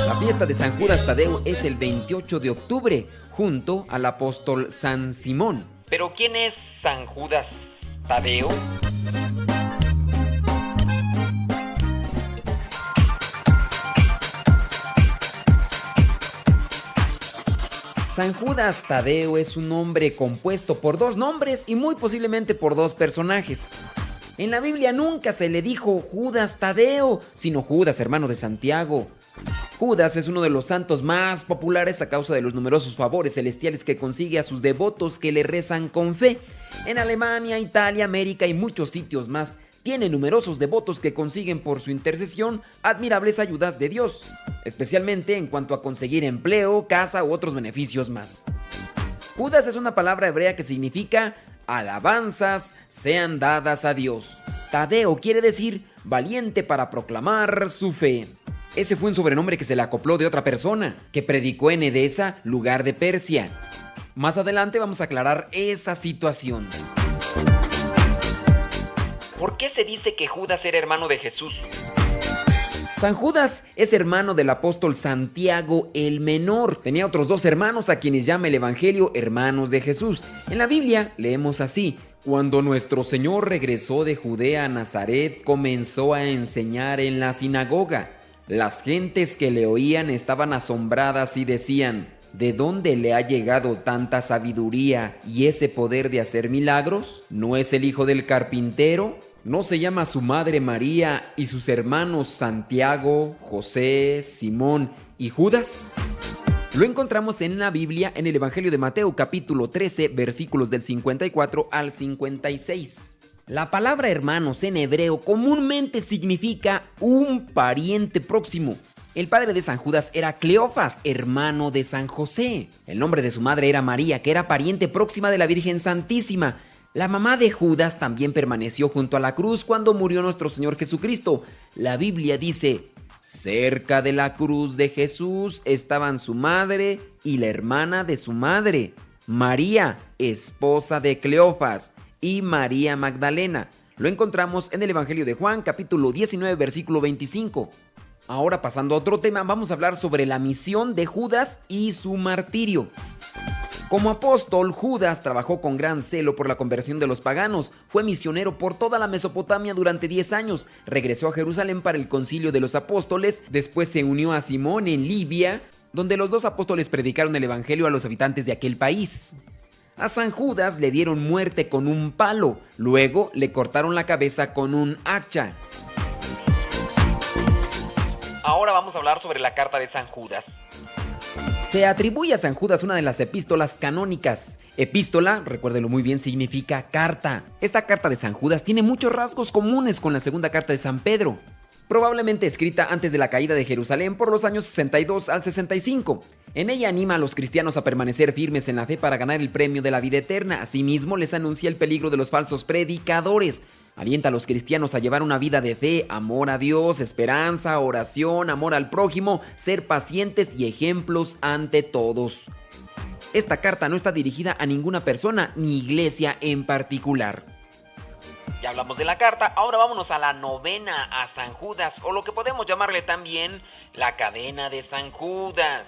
La fiesta de San Judas Tadeo es el 28 de octubre, junto al apóstol San Simón. ¿Pero quién es San Judas Tadeo? San Judas Tadeo es un nombre compuesto por dos nombres y muy posiblemente por dos personajes. En la Biblia nunca se le dijo Judas Tadeo, sino Judas, hermano de Santiago. Judas es uno de los santos más populares a causa de los numerosos favores celestiales que consigue a sus devotos que le rezan con fe. En Alemania, Italia, América y muchos sitios más, tiene numerosos devotos que consiguen por su intercesión admirables ayudas de Dios, especialmente en cuanto a conseguir empleo, casa u otros beneficios más. Judas es una palabra hebrea que significa alabanzas sean dadas a Dios. Tadeo quiere decir valiente para proclamar su fe. Ese fue un sobrenombre que se le acopló de otra persona, que predicó en Edesa, lugar de Persia. Más adelante vamos a aclarar esa situación. ¿Por qué se dice que Judas era hermano de Jesús? San Judas es hermano del apóstol Santiago el Menor. Tenía otros dos hermanos a quienes llama el Evangelio hermanos de Jesús. En la Biblia leemos así: cuando nuestro Señor regresó de Judea a Nazaret, comenzó a enseñar en la sinagoga. Las gentes que le oían estaban asombradas y decían: ¿de dónde le ha llegado tanta sabiduría y ese poder de hacer milagros? ¿No es el hijo del carpintero? ¿No se llama su madre María y sus hermanos Santiago, José, Simón y Judas? Lo encontramos en la Biblia en el Evangelio de Mateo, capítulo 13, versículos del 54 al 56. La palabra hermanos en hebreo comúnmente significa un pariente próximo. El padre de San Judas era Cleofas, hermano de San José. El nombre de su madre era María, que era pariente próxima de la Virgen Santísima. La mamá de Judas también permaneció junto a la cruz cuando murió nuestro Señor Jesucristo. La Biblia dice: cerca de la cruz de Jesús estaban su madre y la hermana de su madre, María, esposa de Cleofas, y María Magdalena. Lo encontramos en el Evangelio de Juan, capítulo 19, versículo 25. Ahora, pasando a otro tema, vamos a hablar sobre la misión de Judas y su martirio. Como apóstol, Judas trabajó con gran celo por la conversión de los paganos. Fue misionero por toda la Mesopotamia durante 10 años. Regresó a Jerusalén para el concilio de los apóstoles. Después se unió a Simón en Libia, donde los dos apóstoles predicaron el evangelio a los habitantes de aquel país. A San Judas le dieron muerte con un palo. Luego le cortaron la cabeza con un hacha. Ahora vamos a hablar sobre la carta de San Judas. Se atribuye a San Judas una de las epístolas canónicas. Epístola, recuérdelo muy bien, significa carta. Esta carta de San Judas tiene muchos rasgos comunes con la segunda carta de San Pedro, probablemente escrita antes de la caída de Jerusalén por los años 62 al 65. En ella anima a los cristianos a permanecer firmes en la fe para ganar el premio de la vida eterna. Asimismo, les anuncia el peligro de los falsos predicadores. Alienta a los cristianos a llevar una vida de fe, amor a Dios, esperanza, oración, amor al prójimo, ser pacientes y ejemplos ante todos. Esta carta no está dirigida a ninguna persona ni iglesia en particular. Ya hablamos de la carta, ahora vámonos a la novena a San Judas, o lo que podemos llamarle también la cadena de San Judas.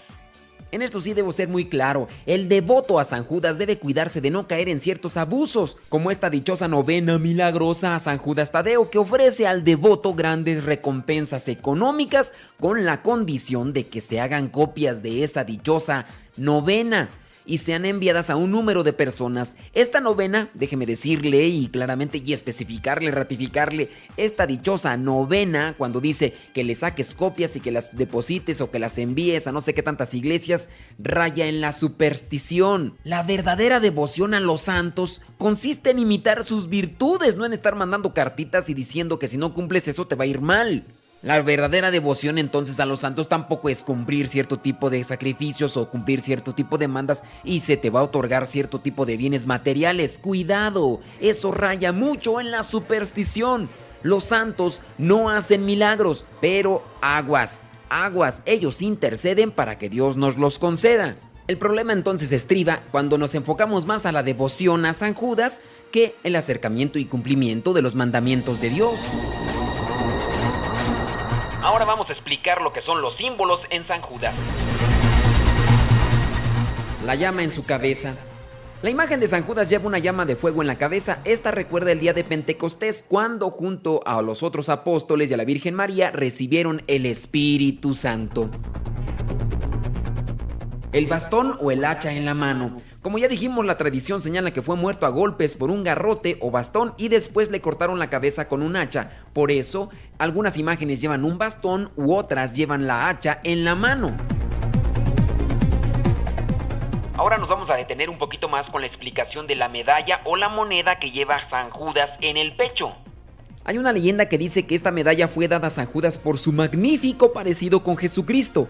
En esto sí debo ser muy claro: el devoto a San Judas debe cuidarse de no caer en ciertos abusos, como esta dichosa novena milagrosa a San Judas Tadeo, que ofrece al devoto grandes recompensas económicas con la condición de que se hagan copias de esa dichosa novena y sean enviadas a un número de personas. Esta novena, déjeme decirle y claramente y especificarle, ratificarle, esta dichosa novena, cuando dice que le saques copias y que las deposites o que las envíes a no sé qué tantas iglesias, raya en la superstición. La verdadera devoción a los santos consiste en imitar sus virtudes, no en estar mandando cartitas y diciendo que si no cumples eso te va a ir mal. La verdadera devoción entonces a los santos tampoco es cumplir cierto tipo de sacrificios o cumplir cierto tipo de mandas y se te va a otorgar cierto tipo de bienes materiales. Cuidado, eso raya mucho en la superstición. Los santos no hacen milagros, pero aguas, ellos interceden para que Dios nos los conceda. El problema entonces estriba cuando nos enfocamos más a la devoción a San Judas que el acercamiento y cumplimiento de los mandamientos de Dios. Ahora vamos a explicar lo que son los símbolos en San Judas. La llama en su cabeza. La imagen de San Judas lleva una llama de fuego en la cabeza. Esta recuerda el día de Pentecostés, cuando junto a los otros apóstoles y a la Virgen María recibieron el Espíritu Santo. El bastón o el hacha en la mano. Como ya dijimos, la tradición señala que fue muerto a golpes por un garrote o bastón y después le cortaron la cabeza con un hacha. Por eso, algunas imágenes llevan un bastón u otras llevan la hacha en la mano. Ahora nos vamos a detener un poquito más con la explicación de la medalla o la moneda que lleva San Judas en el pecho. Hay una leyenda que dice que esta medalla fue dada a San Judas por su magnífico parecido con Jesucristo.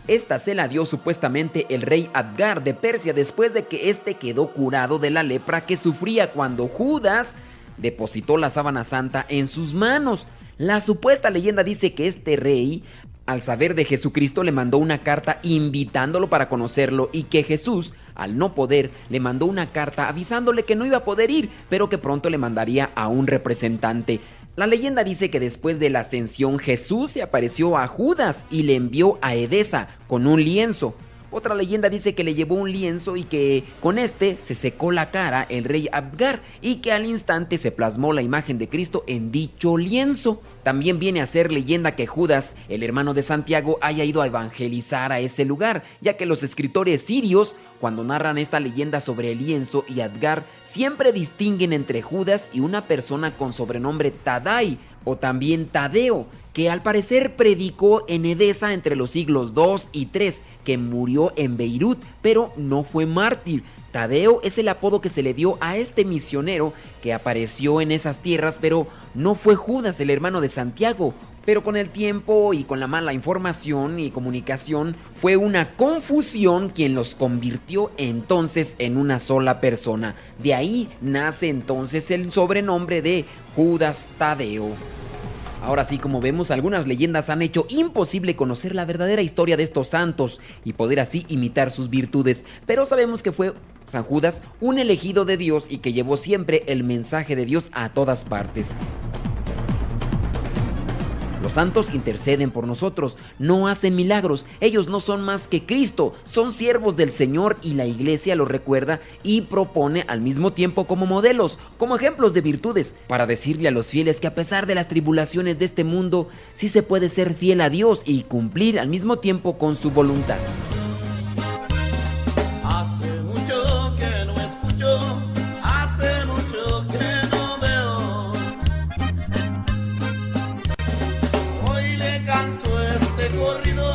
Esta se la dio supuestamente el rey Adgar de Persia después de que éste quedó curado de la lepra que sufría cuando Judas depositó la sábana santa en sus manos. La supuesta leyenda dice que este rey, al saber de Jesucristo, le mandó una carta invitándolo para conocerlo y que Jesús, al no poder, le mandó una carta avisándole que no iba a poder ir, pero que pronto le mandaría a un representante. La leyenda dice que después de la ascensión Jesús se apareció a Judas y le envió a Edesa con un lienzo. Otra leyenda dice que le llevó un lienzo y que con este se secó la cara el rey Adgar y que al instante se plasmó la imagen de Cristo en dicho lienzo. También viene a ser leyenda que Judas, el hermano de Santiago, haya ido a evangelizar a ese lugar, ya que los escritores sirios, cuando narran esta leyenda sobre el lienzo y Adgar, siempre distinguen entre Judas y una persona con sobrenombre Tadai o también Tadeo, que al parecer predicó en Edesa entre los siglos II y III, que murió en Beirut, pero no fue mártir. Tadeo es el apodo que se le dio a este misionero que apareció en esas tierras, pero no fue Judas, el hermano de Santiago. Pero con el tiempo y con la mala información y comunicación, fue una confusión quien los convirtió entonces en una sola persona. De ahí nace entonces el sobrenombre de Judas Tadeo. Ahora sí, como vemos, algunas leyendas han hecho imposible conocer la verdadera historia de estos santos y poder así imitar sus virtudes, pero sabemos que fue San Judas un elegido de Dios y que llevó siempre el mensaje de Dios a todas partes. Los santos interceden por nosotros, no hacen milagros, ellos no son más que Cristo, son siervos del Señor y la Iglesia los recuerda y propone al mismo tiempo como modelos, como ejemplos de virtudes, para decirle a los fieles que a pesar de las tribulaciones de este mundo, sí se puede ser fiel a Dios y cumplir al mismo tiempo con su voluntad. Hace mucho que no escucho, hace mucho que no veo. Hoy le canto este corrido